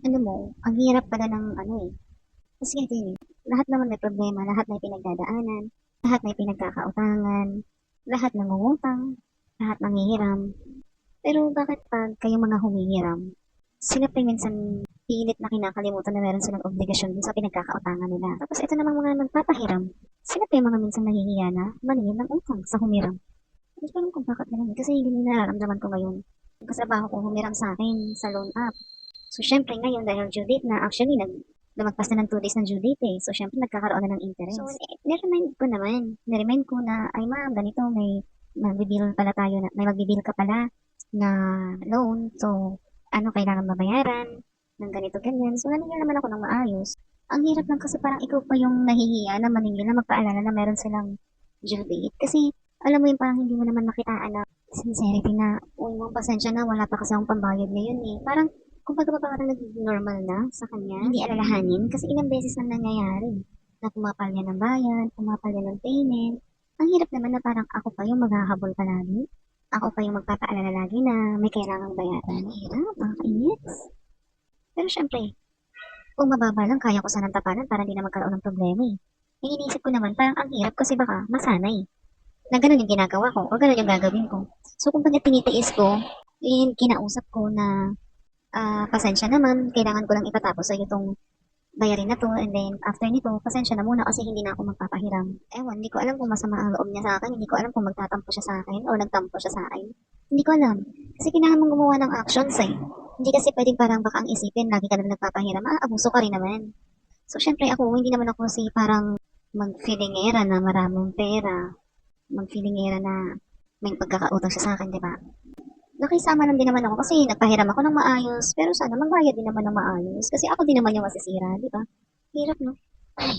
Alam mo, ang hirap pala ng ano eh. Kasi ganito yun eh. Lahat naman may problema, lahat may pinagdadaanan, lahat may pinagkakautangan, lahat nangungutang, lahat nanghihiram. Pero bakit pag kayong mga humihiram, sila pa yung minsan pilit na kinakalimutan na meron silang obligasyon dun sa pinagkakautangan nila. Tapos ito namang mga nagpapahiram, sila pa yung mga minsan nahihiya na maningil ng utang sa humiram. Hindi ko alam kung bakit ganun. Kasi hindi nyo nararamdaman ko ngayon. Yung kasabaho ko humiram sa akin sa loan app. So, syempre ngayon dahil due date na, actually, lumagpas na ng 2 days ng due date eh. So, syempre nagkakaroon na ng interest. So, niremind ko naman. Niremind ko na, ay ma'am, ganito, may magbibill pala tayo, na, may magbibill ka pala na loan. So, ano, kailangan mabayaran ng ganito, ganyan. So, naningil naman ako ng maayos. Ang hirap lang kasi parang ikaw pa yung nahihiya na maningil na magpaalala na meron silang due date. Kasi, alam mo yung parang hindi mo naman makitaan na sincerity na, uy mo, pasensya na, wala pa kasi akong pambayad ngayon eh. Parang, kumbaga ba parang naging normal na sa kanya, hindi alalahanin kasi ilang beses na nangyayari na pumapalya ng bayan, pumapalya ng payment. Ang hirap naman na parang ako pa yung maghahabol palagi. Ako pa yung magpapaalala lagi na may kailangang bayaran. Ang hirap, nakakainis. Pero syempre, kung mababa lang, kaya ko sanang tapanan para hindi na magkaroon ng problema eh. Yung iniisip ko naman, parang ang hirap kasi baka masanay na ganun yung ginagawa ko o ganun yung gagawin ko. So, kung baga tinitiis ko, yun kinausap ko na pasensya naman, kailangan ko lang ipatapos sa iyo itong bayarin na to, and then after nito, pasensya na muna kasi hindi na ako magpapahiram. Ewan, hindi ko alam kung masama ang loob niya sa akin, hindi ko alam kung magtatampo siya sa akin o nagtampo siya sa akin. Hindi ko alam. Kasi kailangan mong gumawa ng actions eh. Hindi kasi pwedeng parang baka ang isipin, lagi ka na nagpapahiram, abuso ka rin naman. So, syempre ako, hindi naman ako si parang mag-feelingera na maraming pera, mag-feelingera na may pagkakautang siya sa akin, di ba? Nakisama lang din naman ako kasi nagpahiram ako ng maayos. Pero sana magbayad din naman ng maayos. Kasi ako din naman yung masisira, di ba? Hirap, no? Ay,